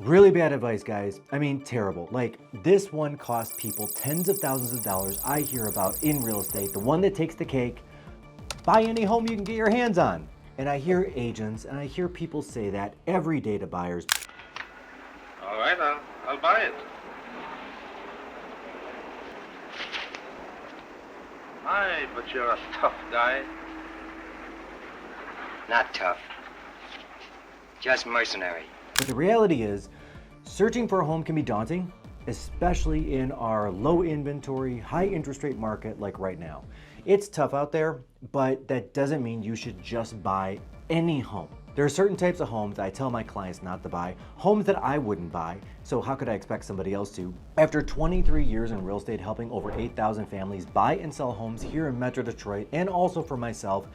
Really bad advice, guys. I mean, terrible. Like, this one costs people tens of thousands of dollars I hear about in real estate. The one that takes the cake. Buy any home you can get your hands on. And I hear agents and I hear people say that every day to buyers. All right, I'll buy it. My, but you're a tough guy. Not tough. Just mercenary. But the reality is, searching for a home can be daunting, especially in our low inventory, high interest rate market like right now. It's tough out there, but that doesn't mean you should just buy any home. There are certain types of homes that I tell my clients not to buy, homes that I wouldn't buy, so how could I expect somebody else to? After 23 years in real estate helping over 8,000 families buy and sell homes here in Metro Detroit, and also for myself,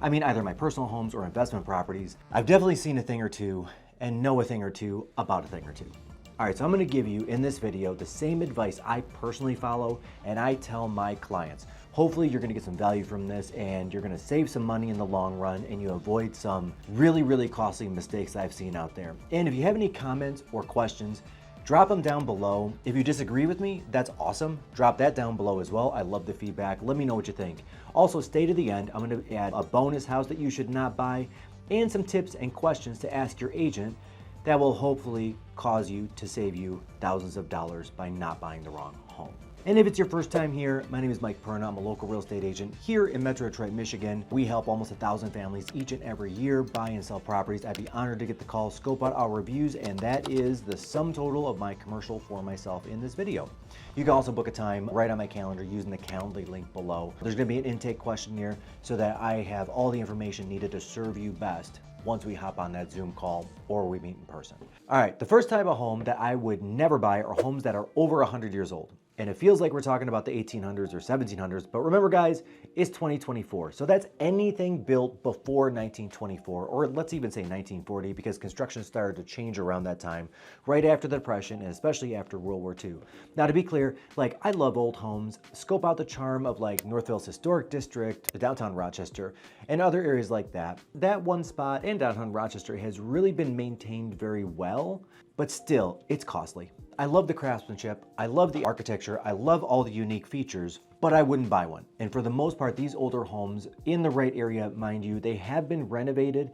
I mean either my personal homes or investment properties, I've definitely seen a thing or two and know a thing or two about a thing or two. All right, so I'm gonna give you in this video the same advice I personally follow and I tell my clients. Hopefully you're gonna get some value from this and you're gonna save some money in the long run and you avoid some really, really costly mistakes I've seen out there. And if you have any comments or questions, drop them down below. If you disagree with me, that's awesome. Drop that down below as well. I love the feedback. Let me know what you think. Also, stay to the end. I'm gonna add a bonus house that you should not buy and some tips and questions to ask your agent that will hopefully cause you to save you thousands of dollars by not buying the wrong home. And if it's your first time here, my name is Mike Perna. I'm a local real estate agent here in Metro Detroit, Michigan. We help almost 1,000 families each and every year buy and sell properties. I'd be honored to get the call, scope out our reviews, and that is the sum total of my commercial for myself in this video. You can also book a time right on my calendar using the Calendly link below. There's gonna be an intake questionnaire so that I have all the information needed to serve you best once we hop on that Zoom call or we meet in person. All right, the first type of home that I would never buy are homes that are over 100 years old. And it feels like we're talking about the 1800s or 1700s, but remember guys, it's 2024. So that's anything built before 1924, or let's even say 1940, because construction started to change around that time, right after the Depression, and especially after World War II. Now to be clear, like I love old homes, scope out the charm of like Northville's Historic District, downtown Rochester, and other areas like that. That one spot in downtown Rochester has really been maintained very well, but still, it's costly. I love the craftsmanship, I love the architecture, I love all the unique features, but I wouldn't buy one. And for the most part, these older homes in the right area, mind you, they have been renovated,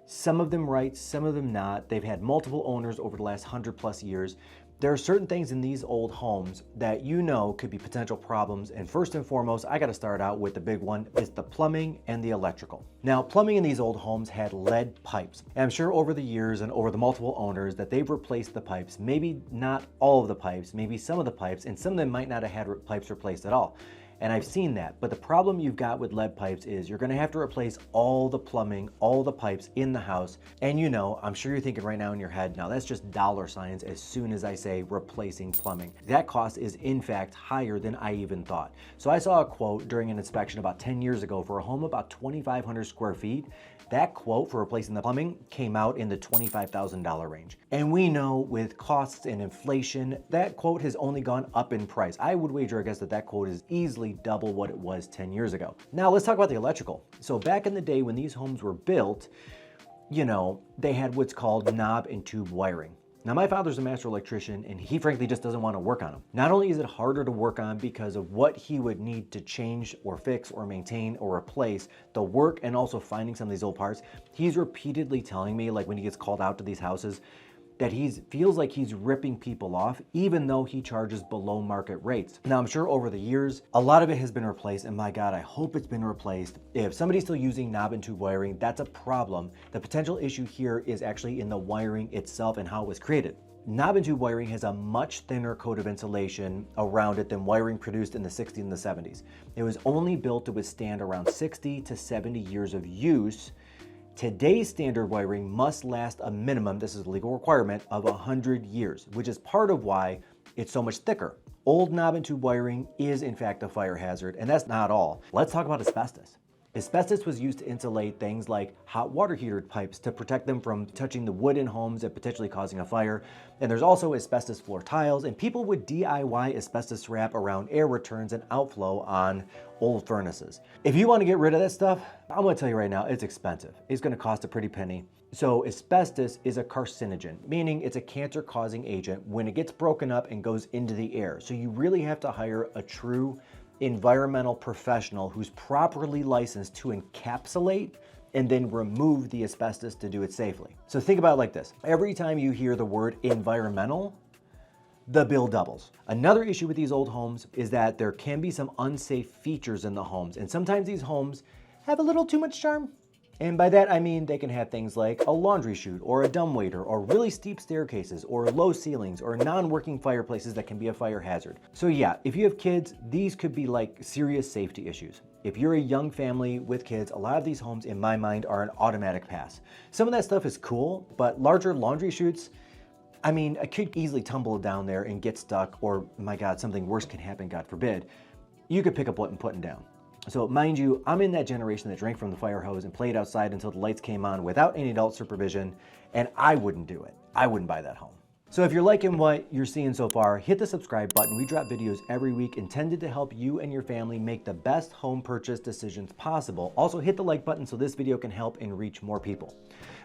some of them right, some of them not. They've had multiple owners over the last 100+ years. There are certain things in these old homes that you know could be potential problems, and first and foremost, I gotta start out with the big one, is the plumbing and the electrical. Now, plumbing in these old homes had lead pipes, and I'm sure over the years and over the multiple owners that they've replaced the pipes, maybe not all of the pipes, maybe some of the pipes, and some of them might not have had pipes replaced at all. And I've seen that, but the problem you've got with lead pipes is you're gonna have to replace all the plumbing, all the pipes in the house. And you know, I'm sure you're thinking right now in your head, now that's just dollar signs as soon as I say replacing plumbing. That cost is in fact higher than I even thought. So I saw a quote during an inspection about 10 years ago for a home about 2,500 square feet. That quote for replacing the plumbing came out in the $25,000 range. And we know with costs and inflation, that quote has only gone up in price. I would wager, I guess, that quote is easily double what it was 10 years ago. Now let's talk about the electrical. So back in the day when these homes were built, you know, they had what's called knob and tube wiring. Now my father's a master electrician and he frankly just doesn't want to work on them. Not only is it harder to work on because of what he would need to change or fix or maintain or replace, the work and also finding some of these old parts, he's repeatedly telling me, like when he gets called out to these houses, that he feels like he's ripping people off even though he charges below market rates. Now I'm sure over the years, a lot of it has been replaced, and my God, I hope it's been replaced. If somebody's still using knob and tube wiring, that's a problem. The potential issue here is actually in the wiring itself and how it was created. Knob and tube wiring has a much thinner coat of insulation around it than wiring produced in the 60s and the 70s. It was only built to withstand around 60 to 70 years of use. Today's standard wiring must last a minimum, this is a legal requirement, of 100 years, which is part of why it's so much thicker. Old knob and tube wiring is in fact a fire hazard, and that's not all. Let's talk about asbestos. Asbestos was used to insulate things like hot water heater pipes to protect them from touching the wood in homes and potentially causing a fire. And there's also asbestos floor tiles, and people would DIY asbestos wrap around air returns and outflow on old furnaces. If you want to get rid of that stuff, I'm going to tell you right now, it's expensive. It's going to cost a pretty penny. So asbestos is a carcinogen, meaning it's a cancer-causing agent when it gets broken up and goes into the air. So you really have to hire a true environmental professional who's properly licensed to encapsulate and then remove the asbestos to do it safely. So think about it like this. Every time you hear the word environmental, the bill doubles. Another issue with these old homes is that there can be some unsafe features in the homes, and sometimes these homes have a little too much charm. And by that I mean they can have things like a laundry chute or a dumbwaiter or really steep staircases or low ceilings or non-working fireplaces that can be a fire hazard. So yeah, if you have kids, these could be like serious safety issues. If you're a young family with kids, a lot of these homes in my mind are an automatic pass. Some of that stuff is cool, but larger laundry chutes, I mean, a kid could easily tumble down there and get stuck, or my God, something worse can happen, God forbid. You could pick up what and put down. So mind you, I'm in that generation that drank from the fire hose and played outside until the lights came on without any adult supervision, and I wouldn't do it. I wouldn't buy that home. So if you're liking what you're seeing so far, hit the subscribe button. We drop videos every week intended to help you and your family make the best home purchase decisions possible. Also hit the like button so this video can help and reach more people.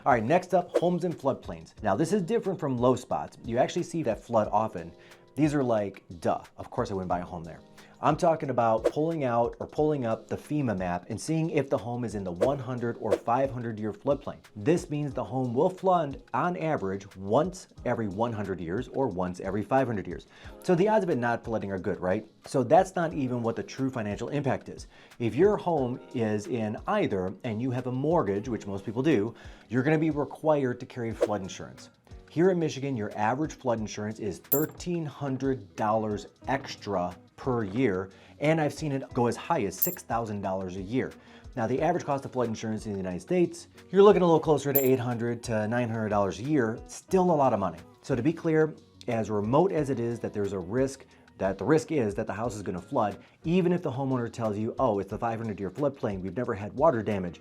All right, next up, homes in floodplains. Now this is different from low spots. You actually see that flood often. These are like, duh, of course I wouldn't buy a home there. I'm talking about pulling out or pulling up the FEMA map and seeing if the home is in the 100 or 500 year floodplain. This means the home will flood on average once every 100 years or once every 500 years. So the odds of it not flooding are good, right? So that's not even what the true financial impact is. If your home is in either and you have a mortgage, which most people do, you're going to be required to carry flood insurance. Here in Michigan, your average flood insurance is $1,300 extra per year, and I've seen it go as high as $6,000 a year. Now, the average cost of flood insurance in the United States, you're looking a little closer to $800 to $900 a year, still a lot of money. So to be clear, as remote as it is that there's a risk, that the risk is that the house is going to flood, even if the homeowner tells you, oh, it's the 500-year floodplain, we've never had water damage,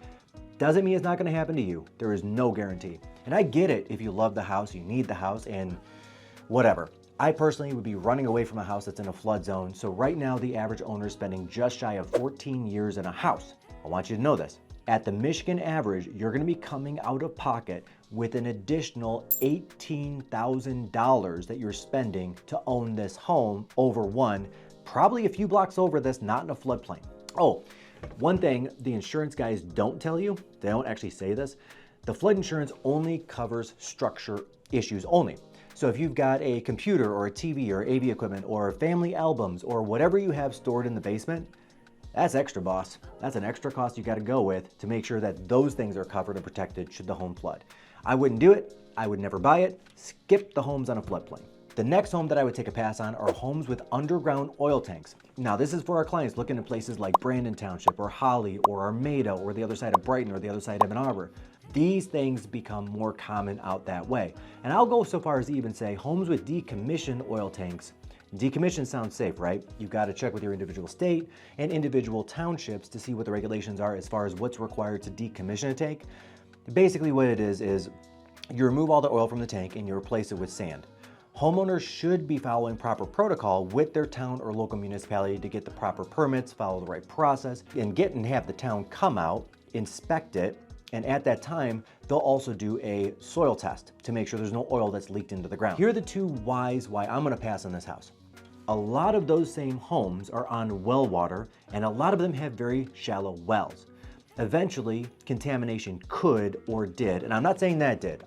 doesn't mean it's not going to happen to you. There is no guarantee. And I get it if you love the house, you need the house, and whatever. I personally would be running away from a house that's in a flood zone. So right now, the average owner is spending just shy of 14 years in a house. I want you to know this. At the Michigan average, you're going to be coming out of pocket with an additional $18,000 that you're spending to own this home over one, probably a few blocks over this, not in a floodplain. Oh, one thing the insurance guys don't tell you, they don't actually say this, the flood insurance only covers structure issues only. So if you've got a computer or a TV or AV equipment or family albums or whatever you have stored in the basement, that's extra, boss. That's an extra cost you got to go with to make sure that those things are covered and protected should the home flood. I wouldn't do it. I would never buy it. Skip the homes on a floodplain. The next home that I would take a pass on are homes with underground oil tanks. Now, this is for our clients looking at places like Brandon Township or Holly or Armada or the other side of Brighton or the other side of Ann Arbor. These things become more common out that way. And I'll go so far as to even say homes with decommissioned oil tanks. Decommissioned sounds safe, right? You've got to check with your individual state and individual townships to see what the regulations are as far as what's required to decommission a tank. Basically what it is you remove all the oil from the tank and you replace it with sand. Homeowners should be following proper protocol with their town or local municipality to get the proper permits, follow the right process, and have the town come out, inspect it, and at that time, they'll also do a soil test to make sure there's no oil that's leaked into the ground. Here are the two whys why I'm gonna pass on this house. A lot of those same homes are on well water, and a lot of them have very shallow wells. Eventually, contamination could or did, and I'm not saying that did,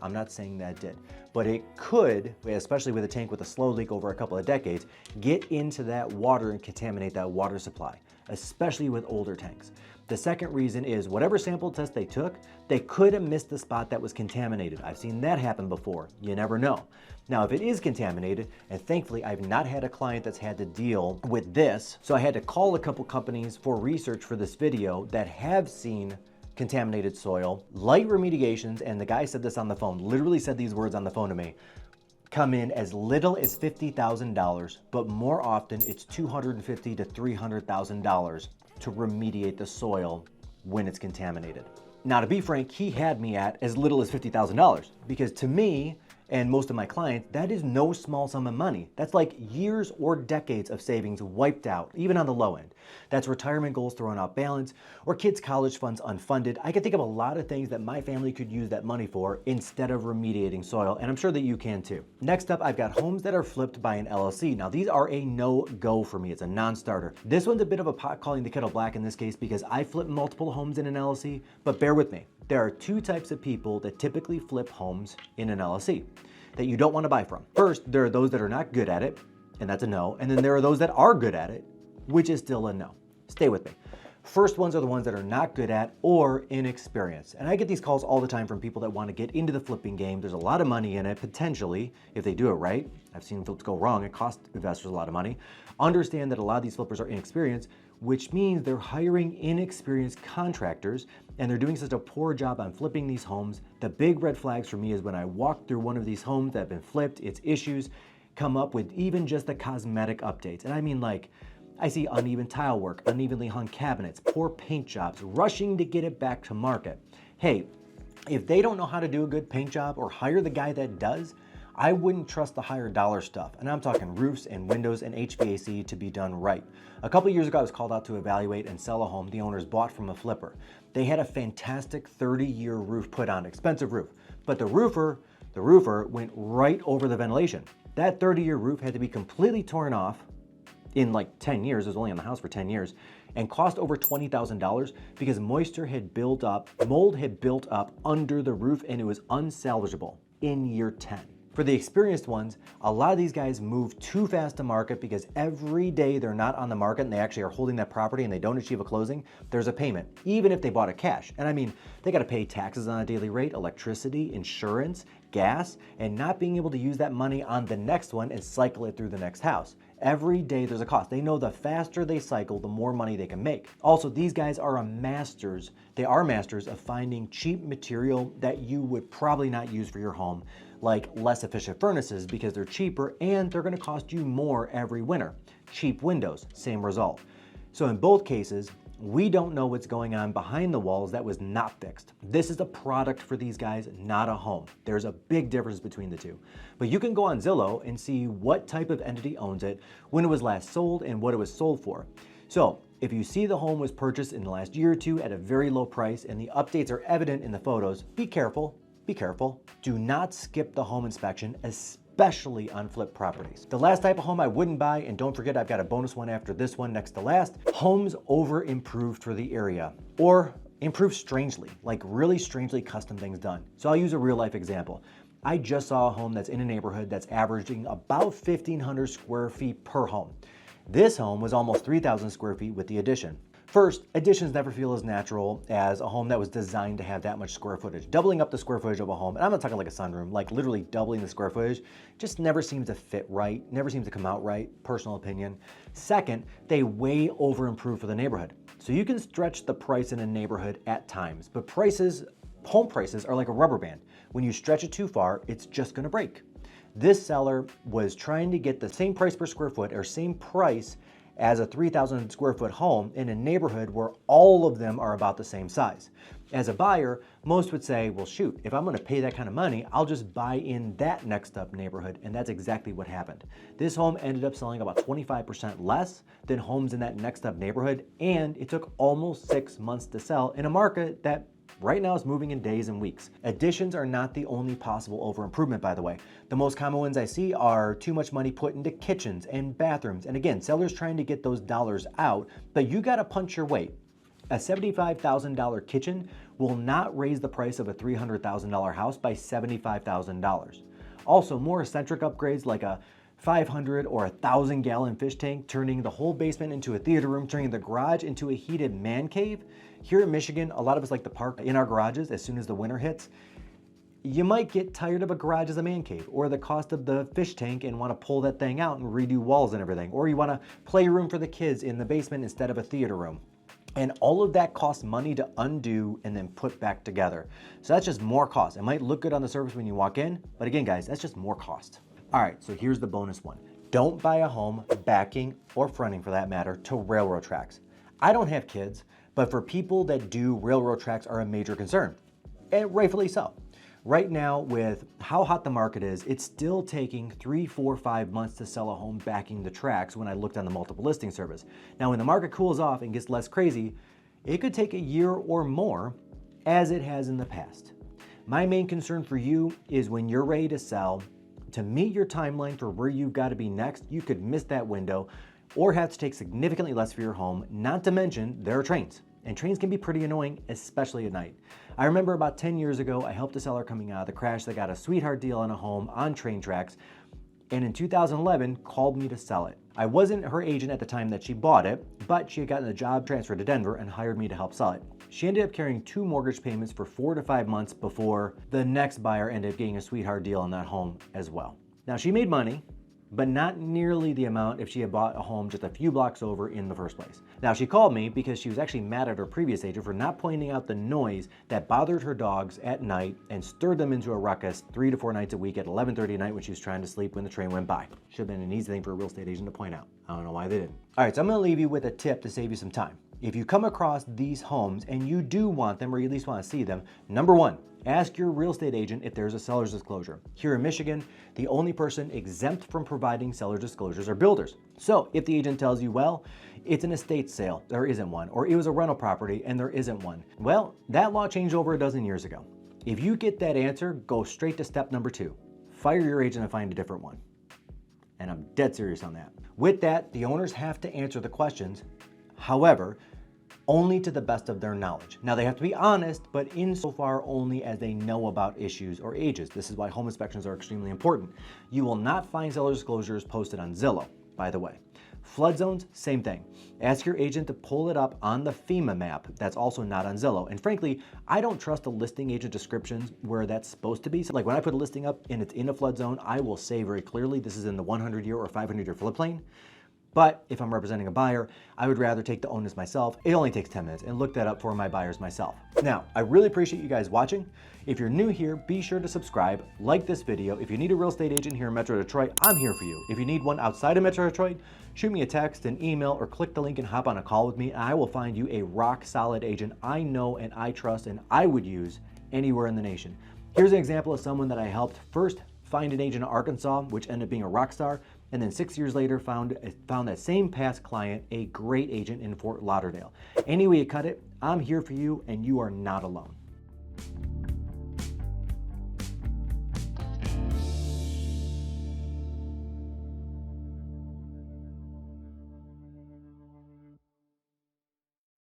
but it could, especially with a tank with a slow leak over a couple of decades, get into that water and contaminate that water supply, especially with older tanks. The second reason is whatever sample test they took, they could have missed the spot that was contaminated. I've seen that happen before. You never know. Now, if it is contaminated, and thankfully I've not had a client that's had to deal with this, so I had to call a couple companies for research for this video that have seen contaminated soil, light remediations, and the guy said this on the phone, literally said these words on the phone to me, come in as little as $50,000, but more often it's $250,000 to $300,000 to remediate the soil when it's contaminated. Now, to be frank, he had me at as little as $50,000 because to me, And most of my clients, that is no small sum of money. That's like years or decades of savings wiped out, even on the low end. That's retirement goals thrown out balance, or kids' college funds unfunded. I can think of a lot of things that my family could use that money for instead of remediating soil, and I'm sure that you can too. Next up, I've got homes that are flipped by an LLC. Now, these are a no-go for me. It's a non-starter. This one's a bit of a pot calling the kettle black in this case because I flip multiple homes in an LLC, but bear with me. There are two types of people that typically flip homes in an LLC that you don't want to buy from. First, there are those that are not good at it, and that's a no. And then there are those that are good at it, which is still a no. Stay with me. First ones are the ones that are not good at or inexperienced. And I get these calls all the time from people that want to get into the flipping game. There's a lot of money in it, potentially, if they do it right. I've seen flips go wrong. It costs investors a lot of money. Understand that a lot of these flippers are inexperienced, which means they're hiring inexperienced contractors and they're doing such a poor job on flipping these homes. The big red flags for me is when I walk through one of these homes that have been flipped, its issues come up with even just the cosmetic updates. And I mean, like, I see uneven tile work, unevenly hung cabinets, poor paint jobs, rushing to get it back to market. Hey, if they don't know how to do a good paint job or hire the guy that does, I wouldn't trust the higher dollar stuff. And I'm talking roofs and windows and HVAC to be done right. A couple years ago, I was called out to evaluate and sell a home the owners bought from a flipper. They had a fantastic 30-year roof put on, expensive roof, but the roofer went right over the ventilation. That 30-year roof had to be completely torn off in like 10 years, it was only on the house for 10 years, and cost over $20,000 because moisture had built up, mold had built up under the roof and it was unsalvageable in year 10. For the experienced ones, a lot of these guys move too fast to market because every day they're not on the market and they actually are holding that property and they don't achieve a closing, there's a payment, even if they bought it cash. And I mean, they gotta pay taxes on a daily rate, electricity, insurance, gas, and not being able to use that money on the next one and cycle it through the next house. Every day there's a cost. They know the faster they cycle, the more money they can make. Also, these guys are masters of finding cheap material that you would probably not use for your home, like less efficient furnaces because they're cheaper and they're gonna cost you more every winter. Cheap windows, same result. So in both cases, we don't know what's going on behind the walls that was not fixed. This is a product for these guys, not a home. There's a big difference between the two. But you can go on Zillow and see what type of entity owns it, when it was last sold, and what it was sold for. So if you see the home was purchased in the last year or two at a very low price and the updates are evident in the photos, be careful. Be careful. Do not skip the home inspection, especially on flip properties. The last type of home I wouldn't buy, and don't forget I've got a bonus one after this one next to last, homes over improved for the area, or improved strangely, like really strangely custom things done. So I'll use a real life example. I just saw a home that's in a neighborhood that's averaging about 1,500 square feet per home. This home was almost 3,000 square feet with the addition. First, additions never feel as natural as a home that was designed to have that much square footage. Doubling up the square footage of a home, and I'm not talking like a sunroom, like literally doubling the square footage, just never seems to fit right, never seems to come out right, personal opinion. Second, they way over improve for the neighborhood. So you can stretch the price in a neighborhood at times, but home prices are like a rubber band. When you stretch it too far, it's just gonna break. This seller was trying to get the same price per square foot or same price as a 3,000 square foot home in a neighborhood where all of them are about the same size. As a buyer, most would say, well, shoot, if I'm gonna pay that kind of money, I'll just buy in that next up neighborhood, and that's exactly what happened. This home ended up selling about 25% less than homes in that next up neighborhood, and it took almost 6 months to sell in a market that right now is moving in days and weeks. Additions are not the only possible over improvement, by the way. The most common ones I see are too much money put into kitchens and bathrooms. And again, sellers trying to get those dollars out, but you gotta punch your weight. A $75,000 kitchen will not raise the price of a $300,000 house by $75,000. Also, more eccentric upgrades like a 500 or 1,000 gallon fish tank, turning the whole basement into a theater room, turning the garage into a heated man cave. Here in Michigan, a lot of us like to park in our garages as soon as the winter hits. You might get tired of a garage as a man cave, or the cost of the fish tank and want to pull that thing out and redo walls and everything. Or you want a playroom for the kids in the basement instead of a theater room. And all of that costs money to undo and then put back together. So that's just more cost. It might look good on the surface when you walk in, but again, guys, that's just more cost. All right, so here's the bonus one. Don't buy a home backing, or fronting for that matter, to railroad tracks. I don't have kids, but for people that do, railroad tracks are a major concern, and rightfully so. Right now, with how hot the market is, it's still taking 3, 4, 5 months to sell a home backing the tracks when I looked on the multiple listing service. Now, when the market cools off and gets less crazy, it could take a year or more, as it has in the past. My main concern for you is when you're ready to sell, to meet your timeline for where you've got to be next, you could miss that window or have to take significantly less for your home, not to mention there are trains. And trains can be pretty annoying, especially at night. I remember about 10 years ago, I helped a seller coming out of the crash that got a sweetheart deal on a home on train tracks, and in 2011 called me to sell it. I wasn't her agent at the time that she bought it, but she had gotten a job transfer to Denver and hired me to help sell it. She ended up carrying 2 mortgage payments for 4 to 5 months before the next buyer ended up getting a sweetheart deal on that home as well. Now, she made money, but not nearly the amount if she had bought a home just a few blocks over in the first place. Now, she called me because she was actually mad at her previous agent for not pointing out the noise that bothered her dogs at night and stirred them into a ruckus 3 to 4 nights a week at 11:30 at night when she was trying to sleep when the train went by. Should have been an easy thing for a real estate agent to point out. I don't know why they didn't. All right, so I'm gonna leave you with a tip to save you some time. If you come across these homes and you do want them or you at least want to see them, number 1, ask your real estate agent if there's a seller's disclosure. Here in Michigan, the only person exempt from providing seller's disclosures are builders. So if the agent tells you, well, it's an estate sale, there isn't one, or it was a rental property and there isn't one, well, that law changed over a dozen years ago. If you get that answer, go straight to step number 2. Fire your agent and find a different one. And I'm dead serious on that. With that, the owners have to answer the questions. However, only to the best of their knowledge. Now, they have to be honest, but insofar only as they know about issues or ages. This is why home inspections are extremely important. You will not find seller disclosures posted on Zillow, by the way. Flood zones, same thing. Ask your agent to pull it up on the FEMA map. That's also not on Zillow. And frankly, I don't trust the listing agent descriptions where that's supposed to be. So like when I put a listing up and it's in a flood zone, I will say very clearly this is in the 100-year or 500-year floodplain. But if I'm representing a buyer, I would rather take the onus myself. It only takes 10 minutes and look that up for my buyers myself. Now, I really appreciate you guys watching. If you're new here, be sure to subscribe, like this video. If you need a real estate agent here in Metro Detroit, I'm here for you. If you need one outside of Metro Detroit, shoot me a text, an email, or click the link and hop on a call with me, and I will find you a rock solid agent I know and I trust and I would use anywhere in the nation. Here's an example of someone that I helped first find an agent in Arkansas, which ended up being a rock star, and then 6 years later found that same past client a great agent in Fort Lauderdale. Any way you cut it, I'm here for you and you are not alone.